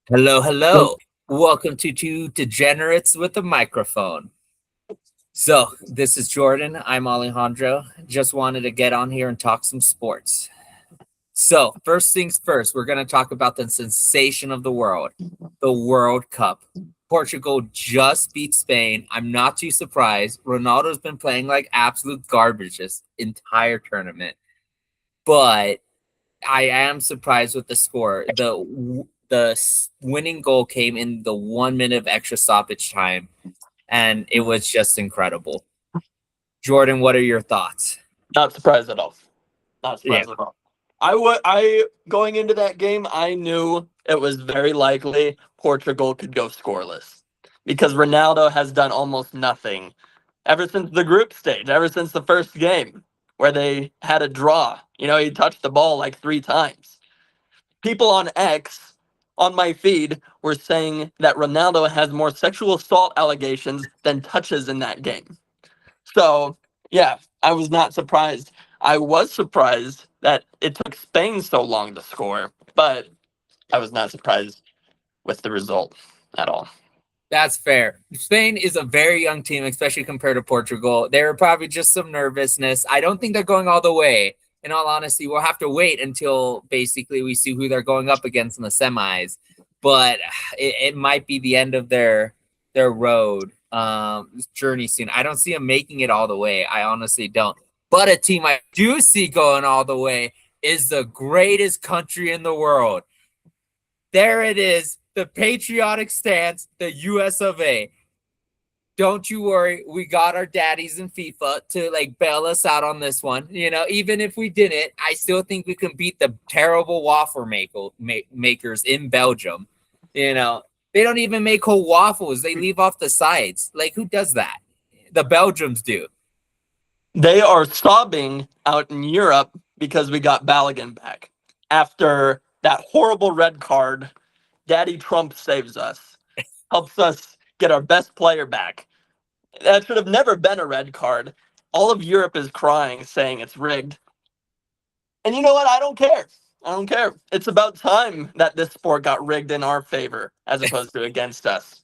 Hello, hello. Welcome to Two Degenerates with a Microphone. So, this is Jordan. I'm Alejandro. Just wanted to get on here and talk some sports. So, first things first, we're going to talk about the sensation of the world, the World Cup. Portugal just beat Spain. I'm not too surprised. Ronaldo's been playing like absolute garbage this entire tournament. But I am surprised with the score. The winning goal came in the 1 minute of extra stoppage time, and it was just incredible. Jordan, what are your thoughts? Not surprised at all. Not Yeah, surprised at all. I going into that game, I knew it was very likely Portugal could go scoreless because Ronaldo has done almost nothing ever since the group stage, ever since the first game where they had a draw. He touched the ball like 3 times. People on X on my feed were saying that Ronaldo has more sexual assault allegations than touches in that game. So, yeah, I was not surprised. I was surprised that it took Spain so long to score, but I was not surprised with the result at all. that's fair. Spain is a very young team, especially compared to Portugal. There are probably just some nervousness. I don't think they're going all the way. In all honesty, we'll have to wait until basically we see who they're going up against in the semis. But it might be the end of their road journey soon. I don't see them making it all the way. I honestly don't. But a team I do see going all the way is the greatest country in the world. There it is, the patriotic stance, the US of A. Don't you worry, we got our daddies in FIFA to like bail us out on this one. Even if we didn't, I still think we can beat the terrible waffle makers in Belgium. They don't even make whole waffles; they leave off the sides. Like, who does that? The Belgians do. They are sobbing out in Europe because we got Balogun back. After that horrible red card, Daddy Trump saves us, helps us get our best player back. That should have never been a red card. All of Europe is crying, saying it's rigged. And you know what? I don't care. I don't care. It's about time that this sport got rigged in our favor as opposed to against us.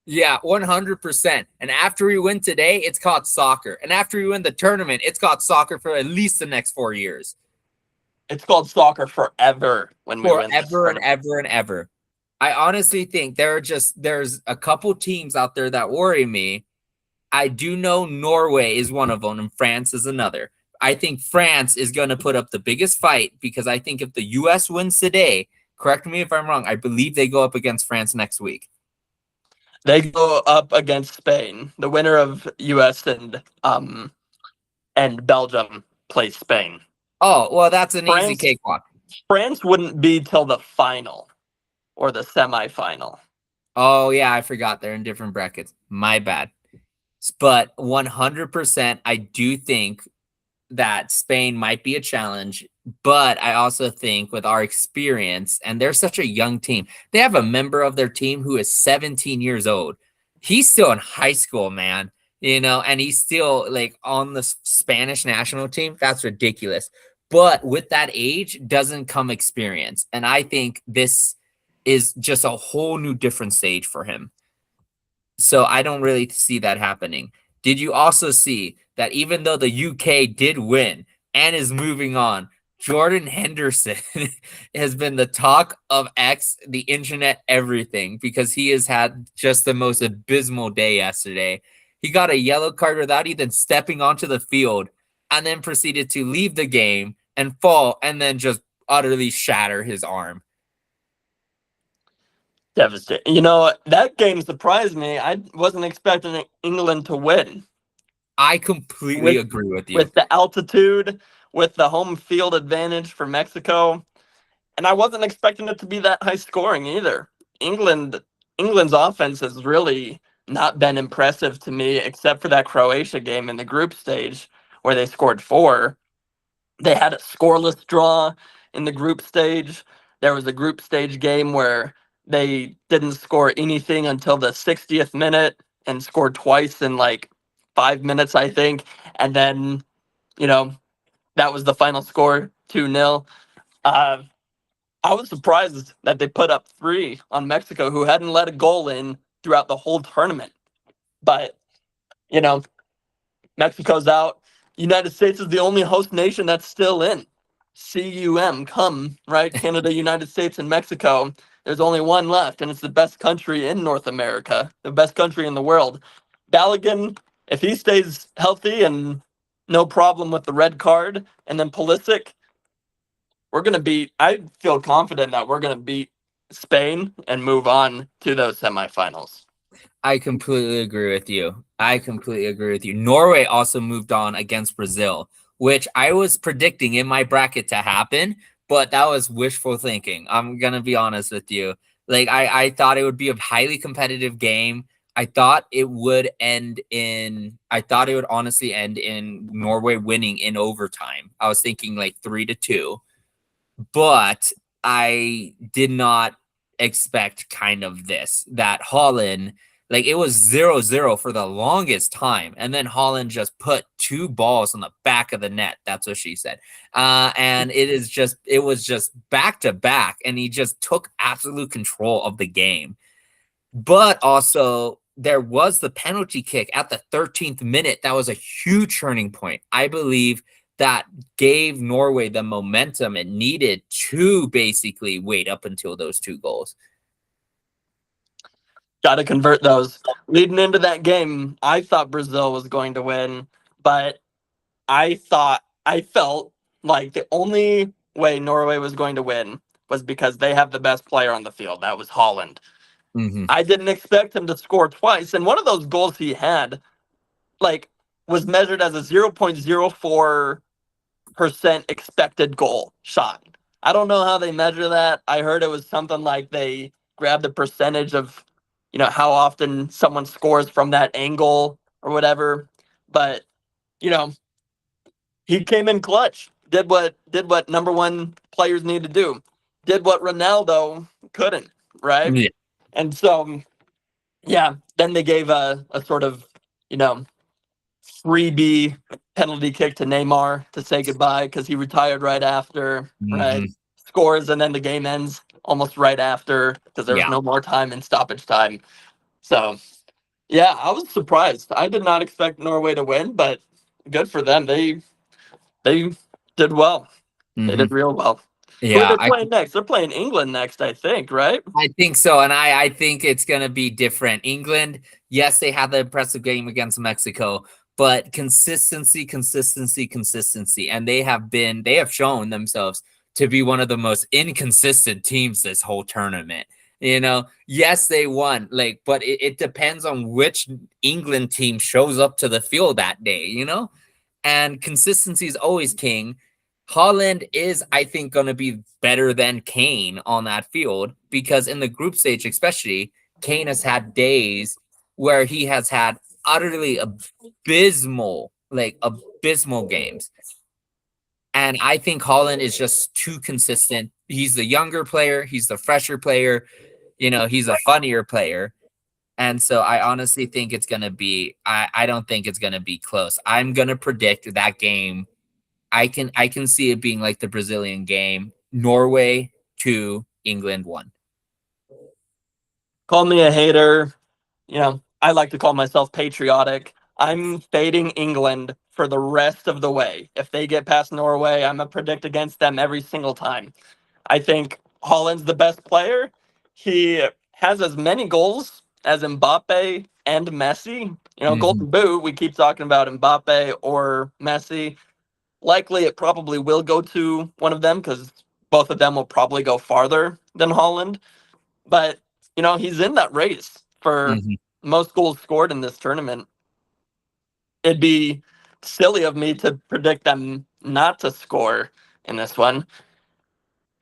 Yeah, 100%. And after we win today, it's called soccer. And after we win the tournament, it's called soccer for at least the next 4 years. It's called soccer forever when we win this Forever and tournament. ever and ever. I honestly think there's a couple teams out there that worry me. I do know Norway is one of them and France is another. I think France is going to put up the biggest fight because I think if the US wins today, correct me if I'm wrong, I believe they go up against France next week. They go up against Spain. The winner of US and Belgium plays Spain. Oh, well, that's an easy France cakewalk. France wouldn't be till the final or the semifinal. Oh, yeah, I forgot. They're in different brackets. My bad. But 100%, I do think that Spain might be a challenge. But I also think with our experience, and they're such a young team, they have a member of their team who is 17 years old. He's still in high school, man, and he's still like on the Spanish national team. That's ridiculous. But with that age doesn't come experience. And I think this is just a whole new different stage for him. So I don't really see that happening. Did you also see that even though the UK did win and is moving on, Jordan Henderson has been the talk of X, the internet, everything, because he has had just the most abysmal day yesterday. He got a yellow card without even stepping onto the field and then proceeded to leave the game and fall and then just utterly shatter his arm. Devastating. That game surprised me. I wasn't expecting England to win. I completely agree with you. With the altitude, with the home field advantage for Mexico, and I wasn't expecting it to be that high scoring either. England's offense has really not been impressive to me, except for that Croatia game in the group stage where they scored 4. They had a scoreless draw in the group stage. There was a group stage game where they didn't score anything until the 60th minute and scored twice in like 5 minutes, I think. And then, that was the final score, 2-0. I was surprised that they put up three on Mexico, who hadn't let a goal in throughout the whole tournament. But, you know, Mexico's out. United States is the only host nation that's still in. Come, right? Canada, United States, and Mexico. There's only one left, and it's the best country in North America, the best country in the world. Balogun, if he stays healthy and no problem with the red card, and then Pulisic, we're going to beat, I feel confident that we're going to beat Spain and move on to those semifinals. I completely agree with you. I completely agree with you. Norway also moved on against Brazil, which I was predicting in my bracket to happen, but that was wishful thinking. I'm going to be honest with you. Like, I thought it would be a highly competitive game. I thought it would honestly end in Norway winning in overtime. I was thinking like 3-2, but I did not expect kind of this, that Holland, like it was 0-0 for the longest time. And then Holland just put two balls on the back of the net. That's what she said. And it was just back to back. And he just took absolute control of the game. But also, there was the penalty kick at the 13th minute. That was a huge turning point. I believe that gave Norway the momentum it needed to basically wait up until those two goals. Got to convert those. Leading into that game, I thought Brazil was going to win, but I felt like the only way Norway was going to win was because they have the best player on the field. That was Holland. Mm-hmm. I didn't expect him to score twice, and one of those goals he had, like, was measured as a 0.04% expected goal shot. I don't know how they measure that. I heard it was something like they grabbed the percentage of, how often someone scores from that angle or whatever. But, you know, he came in clutch, did what number one players need to do, did what Ronaldo couldn't, right? Yeah. And so, yeah, then they gave a sort of, you know, freebie penalty kick to Neymar to say goodbye because he retired right after, right? Mm-hmm. Scores, and then the game ends almost right after because there was Yeah. no more time in stoppage time. So, yeah, I was surprised. I did not expect Norway to win, but good for them. They did well. They Mm-hmm. did real well. Who are Yeah. they playing next? They're playing England next, I think, right? I think so. And I think it's going to be different. England, yes, they had the impressive game against Mexico, but consistency. And they have shown themselves to be one of the most inconsistent teams this whole tournament. Yes, they won, but it depends on which England team shows up to the field that day. And consistency is always king. Holland is, I think, going to be better than Kane on that field because in the group stage, especially, Kane has had days where he has had utterly abysmal games. And I think Holland is just too consistent. He's the younger player. He's the fresher player. He's a funnier player. And so I honestly think it's going to be, I don't think it's going to be close. I'm going to predict that game. I can see it being like the Brazilian game. Norway 2, England 1. Call me a hater. I like to call myself patriotic. I'm fading England for the rest of the way. If they get past Norway, I'm going to predict against them every single time. I think Holland's the best player. He has as many goals as Mbappe and Messi. Mm-hmm. Golden Boot, we keep talking about Mbappe or Messi. Likely it probably will go to one of them because both of them will probably go farther than Holland. But, he's in that race for Mm-hmm. most goals scored in this tournament. It'd be silly of me to predict them not to score in this one.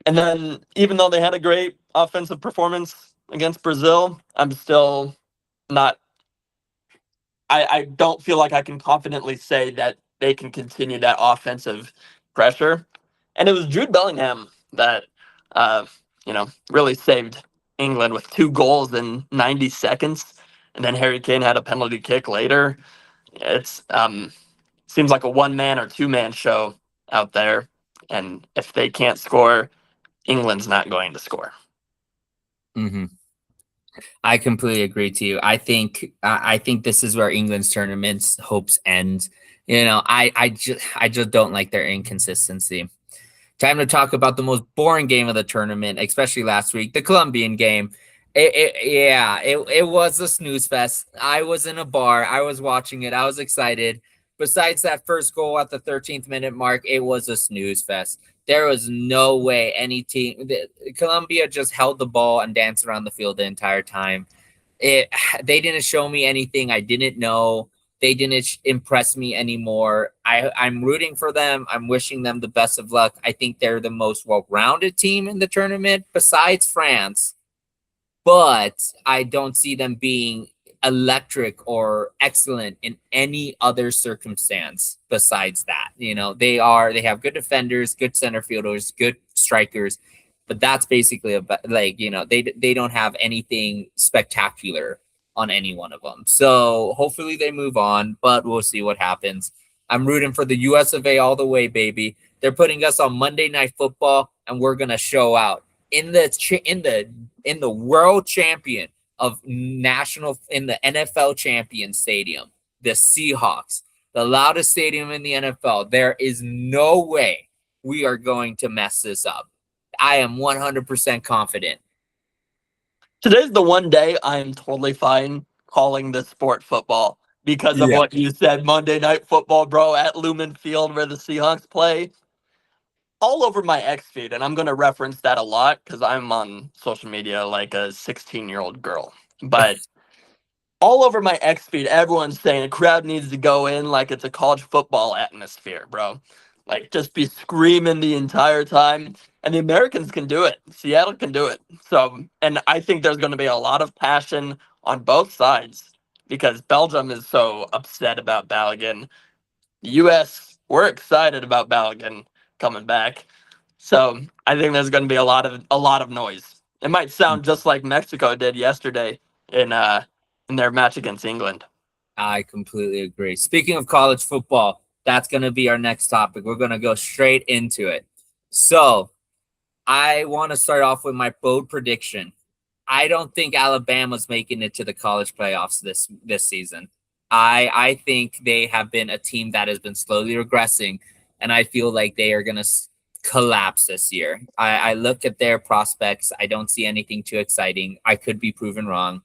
And then, even though they had a great offensive performance against Brazil, I'm still not. I don't feel like I can confidently say that they can continue that offensive pressure. And it was Jude Bellingham that, really saved England with two goals in 90 seconds. And then Harry Kane had a penalty kick later. It's seems like a one man or two man show out there. And if they can't score, England's not going to score. Mm-hmm. I completely agree to you. I think this is where England's tournament's hopes end. I just don't like their inconsistency. Time to talk about the most boring game of the tournament, especially last week, the Colombian game. It was a snooze fest. I was in a bar. I was watching it. I was excited. Besides that first goal at the 13th minute mark, it was a snooze fest. There was no way any team. Colombia just held the ball and danced around the field the entire time. it they didn't show me anything I didn't know. They didn't impress me anymore. I'm rooting for them. I'm wishing them the best of luck. I think they're the most well-rounded team in the tournament besides France, but I don't see them being electric or excellent in any other circumstance besides that. They have good defenders, good center fielders, good strikers, but that's basically they don't have anything spectacular on any one of them. So hopefully they move on, but we'll see what happens. I'm rooting for the US of A all the way, baby. They're putting us on Monday Night Football, and we're gonna show out in the world champion of national in the NFL champion stadium, the Seahawks, the loudest stadium in the NFL. There is no way we are going to mess this up. I am 100% confident. Today's the one day I am totally fine calling this sport football because of Yeah. what you said. Monday Night Football, bro, at Lumen Field where the Seahawks play. All over my X feed, and I'm going to reference that a lot because I'm on social media like a 16-year-old girl. But all over my X feed, everyone's saying a crowd needs to go in like it's a college football atmosphere, bro. Like just be screaming the entire time. And the Americans can do it. Seattle can do it. So, and I think there's going to be a lot of passion on both sides because Belgium is so upset about Balogun. The US, we're excited about Balogun coming back. So I think there's going to be a lot of noise. It might sound just like Mexico did yesterday in their match against England. I completely agree. Speaking of college football, that's going to be our next topic. We're going to go straight into it. So, I want to start off with my bold prediction. I don't think Alabama's making it to the college playoffs this season. I think they have been a team that has been slowly regressing, and I feel like they are going to collapse this year. I look at their prospects. I don't see anything too exciting. I could be proven wrong.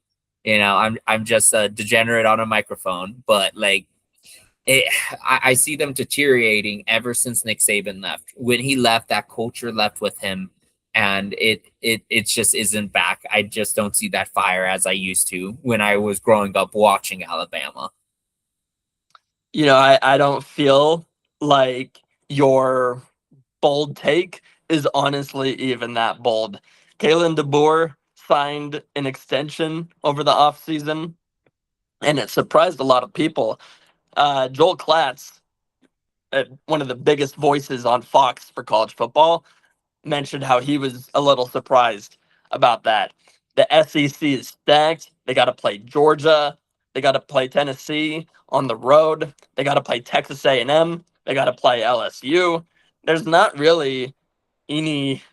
I'm just a degenerate on a microphone, but I see them deteriorating ever since Nick Saban left. When he left, that culture left with him, and it just isn't back. I just don't see that fire as I used to when I was growing up watching Alabama. I don't feel like your bold take is honestly even that bold. Kalen DeBoer signed an extension over the offseason, and it surprised a lot of people. Joel Klatz, one of the biggest voices on Fox for college football, mentioned how he was a little surprised about that. The SEC is stacked. They got to play Georgia. They got to play Tennessee on the road. They got to play Texas A&M. They got to play LSU. There's not really any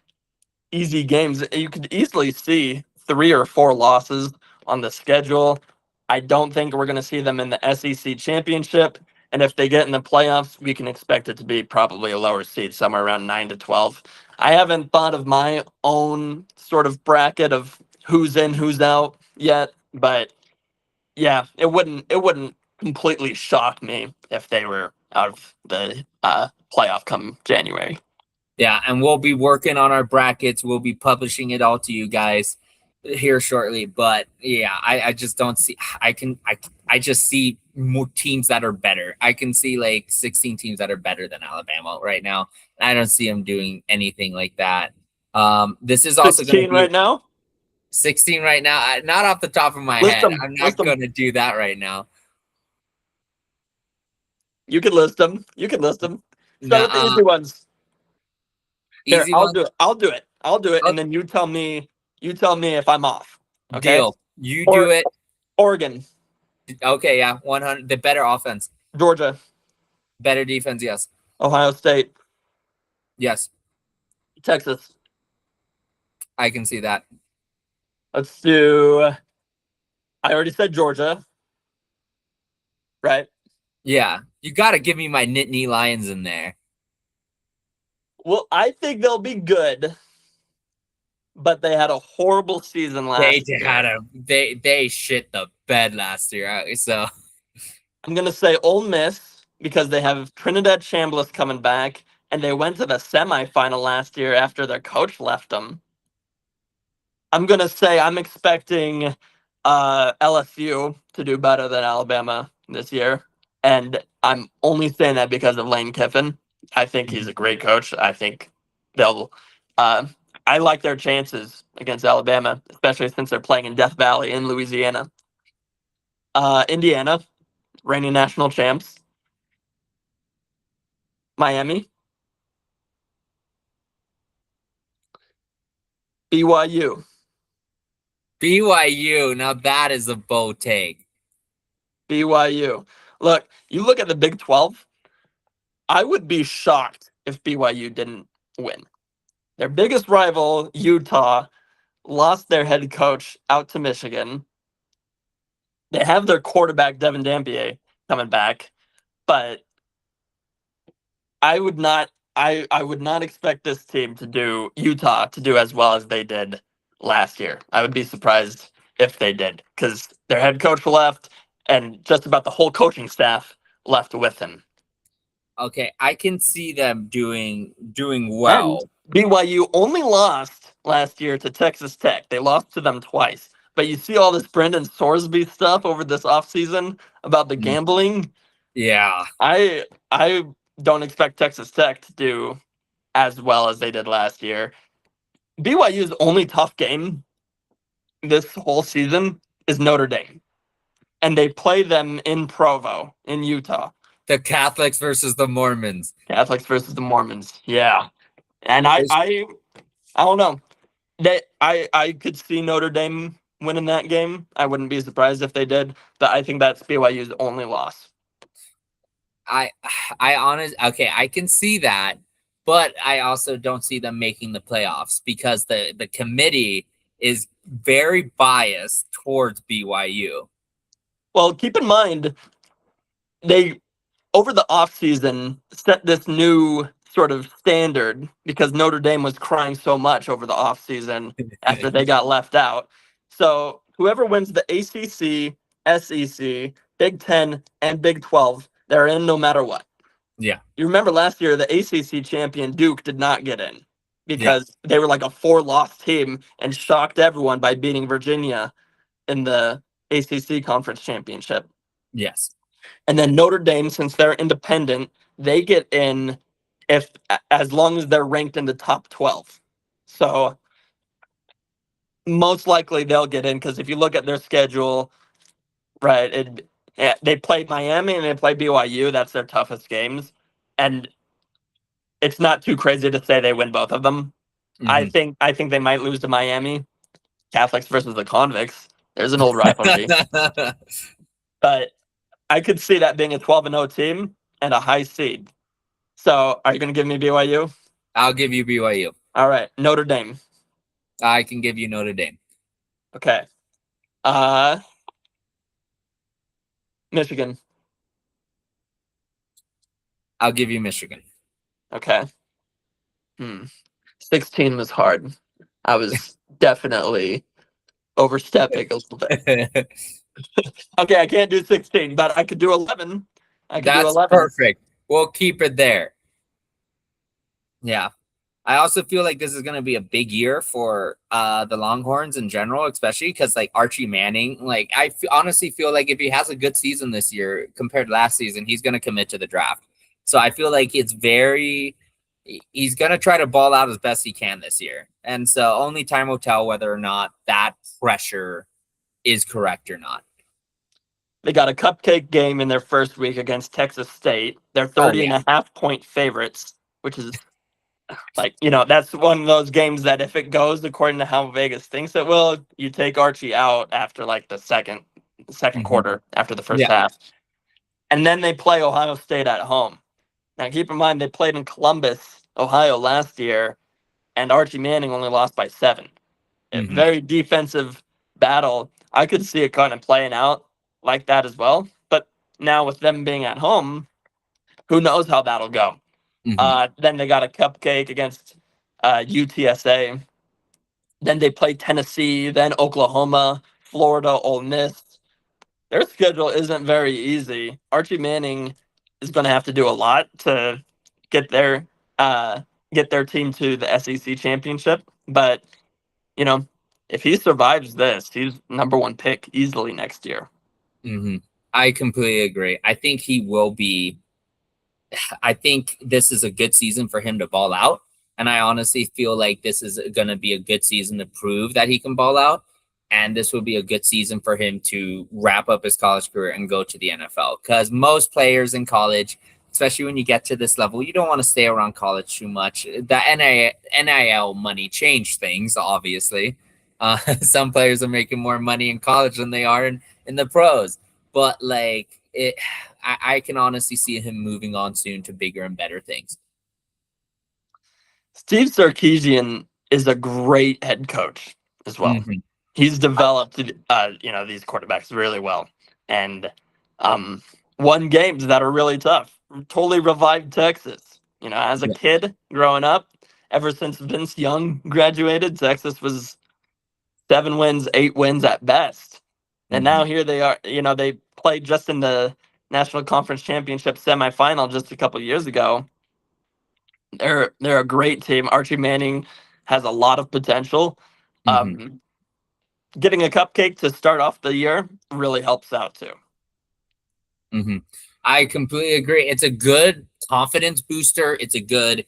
easy games. You could easily see 3 or 4 losses on the schedule. I don't think we're going to see them in the SEC championship. And if they get in the playoffs, we can expect it to be probably a lower seed, somewhere around 9 to 12. I haven't thought of my own sort of bracket of who's in, who's out yet, but yeah, it wouldn't completely shock me if they were out of the playoff come January. Yeah, and we'll be working on our brackets. We'll be publishing it all to you guys here shortly. But yeah, I just don't see. I just see more teams that are better. I can see like 16 teams that are better than Alabama right now. I don't see them doing anything like that. This is also going to 16 be right now. 16 right now. Not off the top of my List head. them. I'm List not them. going to do that right now. You can list them. You can list them. Start with the No, easy ones. Here, easy I'll one. do it. I'll do it. I'll do it, Oh, and then you tell me. You tell me if I'm off. Okay. deal. You do Or it. Oregon, Okay, yeah. 100. The better offense, Georgia, better defense. Yes. Ohio State, Yes. Texas, I can see that. Let's do. I already said Georgia, right? Yeah, you got to give me my Nittany Lions in there. Well, I think they'll be good, but they had a horrible season They last had year. a they shit the bed last year. So I'm gonna say Ole Miss because they have Trinidad Chambliss coming back, and they went to the semifinal last year after their coach left them. I'm gonna say I'm expecting LSU to do better than Alabama this year, and I'm only saying that because of Lane Kiffin. I think he's a great coach. I think they'll. Uh, I like their chances against Alabama, especially since they're playing in Death Valley in Louisiana. Indiana, reigning national champs. Miami, BYU, BYU, now that is a bold take. BYU. Look, you look at the Big 12. I would be shocked if BYU didn't win. Their biggest rival, Utah, lost their head coach out to Michigan. They have their quarterback, Devin Dampier, coming back, but I would not I would not expect this team to do Utah to do as well as they did last year. I would be surprised if they did because their head coach left and just about the whole coaching staff left with him. Okay, I can see them doing And well. BYU only lost last year to Texas Tech. They lost to them twice. But you see all this Brendan Sorsby stuff over this offseason about the Mm, gambling. yeah, I don't expect Texas Tech to do as well as they did last year. BYU's only tough game this whole season is Notre Dame. And they play them in Provo, in Utah. the Catholics versus the Mormons. Catholics versus the Mormons. Yeah. And I There's I I don't know. I could see Notre Dame winning that game. I wouldn't be surprised if they did, but I think that's BYU's only loss. I I honest okay, I can see that, but I also don't see them making the playoffs because the committee is very biased towards BYU. Well, keep in mind they over the offseason set this new sort of standard because Notre Dame was crying so much over the offseason after they got left out. So whoever wins the ACC, SEC, Big 10, and Big 12, they're in no matter what. Yeah, You remember last year, the ACC champion Duke did not get in yeah, because they were like a four-loss team and shocked everyone by beating Virginia in the ACC conference championship. yes. And then Notre Dame, since they're independent, they get in if as long as they're ranked in the top 12. So most likely they'll get in because if you look at their schedule, right, they play Miami and they play BYU. That's their toughest games, and it's not too crazy to say they win both of them. Mhm. I think they might lose to Miami. Catholics versus the convicts. There's an old rivalry, but I could see that being a 12-0 team and a high seed. So, are you going to give me BYU? I'll give you BYU. All right, Notre Dame. I can give you Notre Dame. Okay. Uh Michigan. I'll give you Michigan. Okay. 16 was hard. I was definitely overstepping a little bit. Okay, I can't do 16, but I could do 11. I could do That's 11. perfect. We'll keep it there. Yeah. I also feel like this is going to be a big year for the Longhorns in general, especially because like Archie Manning, like honestly feel like if he has a good season this year compared to last season, he's going to commit to the draft. So I feel like he's going to try to ball out as best he can this year. And so only time will tell whether or not that pressure is correct or not. They got a cupcake game in their first week against Texas State. They're Oh 30 yeah. and a half point favorites, which is like, that's one of those games that if it goes according to how Vegas thinks it will, you take Archie out after like the second Mhm. quarter after the first Yeah. half. And then they play Ohio State at home. Now, keep in mind, they played in Columbus, Ohio last year, and Archie Manning only lost by 7. a Hmm. very defensive battle. I could see it kind of playing out like that as well. But now with them being at home, who knows how that'll go? Hmm. Then they got a cupcake against UTSA. Then they play Tennessee, then Oklahoma, Florida, Ole Miss. Their schedule isn't very easy. Archie Manning is going to have to do a lot to get their uh, get their team to the SEC championship. But you know, if he survives this, he's number one pick easily next year. Hmm. I completely agree. I think he will be. I think this is a good season for him to ball out. And I honestly feel like this is going to be a good season to prove that he can ball out. And this will be a good season for him to wrap up his college career and go to the NFL. Because most players in college, especially when you get to this level, you don't want to stay around college too much. The NIL money changed things, obviously. Some players are making more money in college than they are in the pros. But like it, I can honestly see him moving on soon to bigger and better things. Steve Sarkisian is a great head coach as well. Hmm. He's developed, these quarterbacks really well, and won games that are really tough. Totally revived Texas. As a Yeah. kid growing up, ever since Vince Young graduated, Texas was 7 wins, 8 wins at best, and Hmm. now here they are. They played just in the National Conference Championship semifinal just a couple years ago. They're a great team. Archie Manning has a lot of potential. Hmm. Um, Getting a cupcake to start off the year really helps out too. Hmm. I completely agree. It's a good confidence booster. It's a good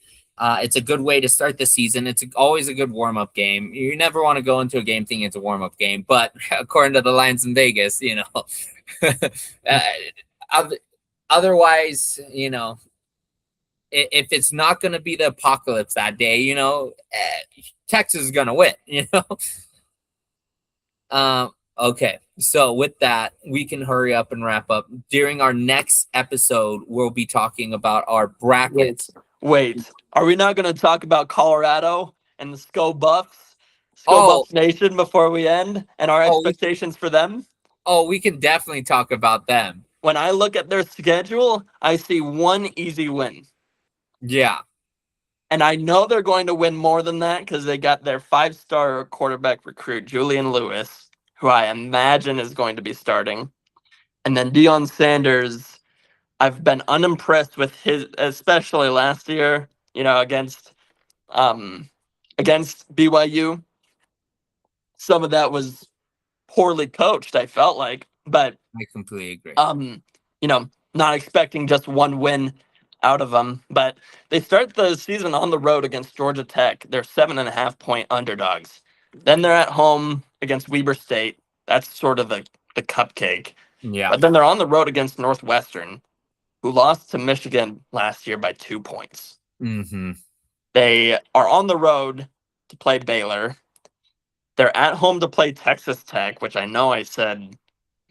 way to start the season. It's always a good warm up game. You never want to go into a game thinking it's a warm up game, but according to the lines in Vegas, uh, otherwise, if it's not going to be the apocalypse that day, Texas is going to win. Okay. So with that, we can hurry up and wrap up. During our next episode, we'll be talking about our Wait, brackets. wait. Are we not going to talk about Colorado and the Sco Oh, Buffs Nation before we end and our oh, we, expectations for them? we can definitely talk about them. When I look at their schedule, I see one easy win. Yeah. And I know they're going to win more than that because they got their 5-star quarterback recruit, Julian Lewis, who I imagine is going to be starting. And then Deion Sanders, I've been unimpressed with his, especially last year, um, against BYU. Some of that was poorly coached, I felt like. But I completely agree. um, not expecting just one win out of them. But they start the season on the road against Georgia Tech. They're 7.5-point underdogs. Then they're at home against Weber State. That's sort of the cupcake. Yeah. But then they're on the road against Northwestern, who lost to Michigan last year by 2 points. Hmm. They are on the road to play Baylor. They're at home to play Texas Tech, which I know I said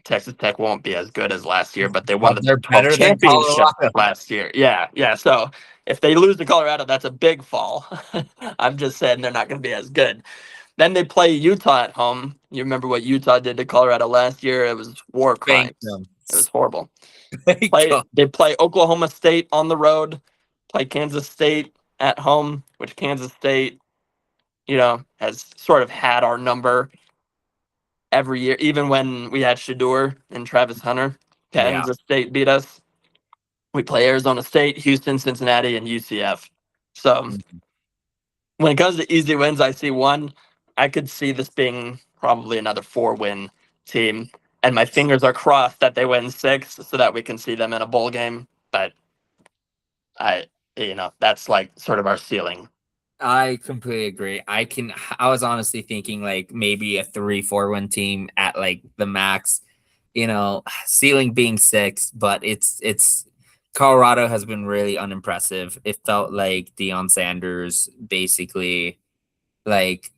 Texas Tech won't be as good as last year, but they won But the they're Big 12 better than championship Colorado. last year. Yeah, yeah. So if they lose to Colorado, that's a big fall. I'm just saying they're not going to be as good. Then they play Utah at home. You remember what Utah did to Colorado last year? It was war Thank crimes. them. It was horrible. Thank them. They play Oklahoma State on the road, play Kansas State at home, which Kansas State, has sort of had our number every year, even when we had Shador and Travis Hunter. Yeah. Kansas State beat us. We play Arizona State, Houston, Cincinnati, and UCF. So when it comes to easy wins, I see one. I could see this being probably another 4-win team. And my fingers are crossed that they win 6 so that we can see them in a bowl game. But I, that's like sort of our ceiling. I completely agree. I was honestly thinking like maybe a 3-4 win team at like the max, ceiling being 6, but it's Colorado has been really unimpressive. It felt like Deion Sanders basically like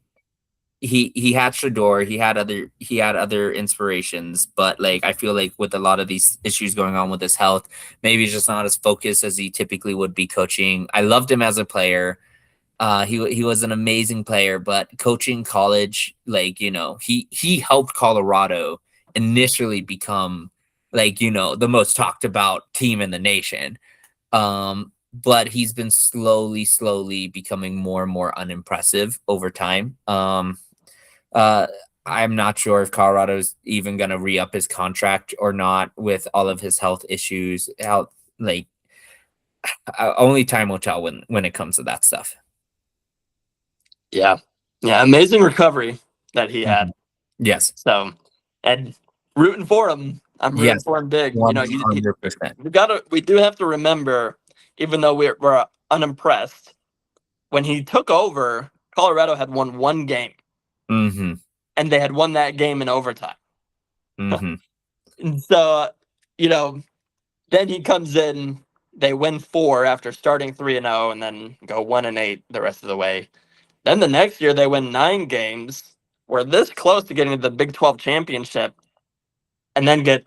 he had Shador, he had other inspirations, but like I feel like with a lot of these issues going on with his health, maybe he's just not as focused as he typically would be coaching. I loved him as a player. He was an amazing player, but coaching college, like, he helped Colorado initially become, like, the most talked about team in the nation. But he's been slowly becoming more and more unimpressive over time. Uh, I'm not sure if Colorado's even going to re-up his contract or not with all of his health issues. Like, only time will tell when it comes to that stuff. Yeah. Yeah. Amazing recovery that he had. Mhm. Yes. So, and rooting for him. I'm rooting Yes. for him big. 100%. We do have to remember, even though we're unimpressed, when he took over, Colorado had won one game, Mm-hmm. and they had won that game in overtime. Mm-hmm. And so, you know, then he comes in. They win 4 after starting 3-0, and then go 1-8 the rest of the way. Then the next year they win 9 games. We're this close to getting to the Big 12 championship, and then get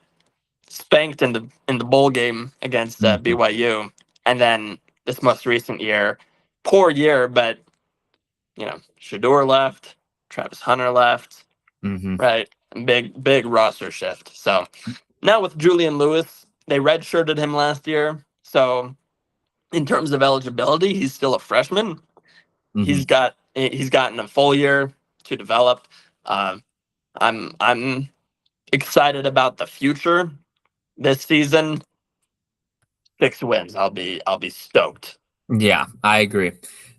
spanked in the bowl game against Mm-hmm. BYU. And then this most recent year, poor year, but Shador left, Travis Hunter left, Mm-hmm. right? Big roster shift. So now with Julian Lewis, they redshirted him last year. So in terms of eligibility, he's still a freshman. Mm-hmm. He's gotten a full year to develop. Um, I'm excited about the future this season. 6 wins. I'll be stoked. Yeah, I agree.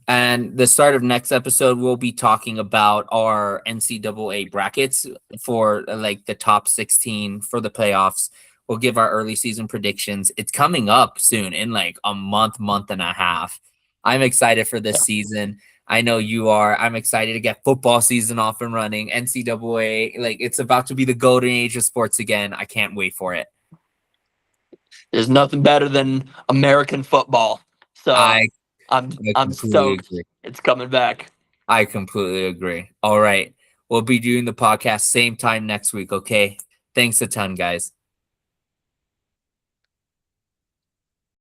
And the start of next episode, we'll be talking about our NCAA brackets for like the top 16 for the playoffs. We'll give our early season predictions. It's coming up soon in like a month and a half. I'm excited for this Yeah. season. I know you are. I'm excited to get football season off and running. NCAA, like it's about to be the golden age of sports again. I can't wait for it. There's nothing better than American football. So I I'm I I'm completely stoked agree. it's coming back. I completely agree. All right. We'll be doing the podcast same time next week. Okay. Thanks a ton, guys.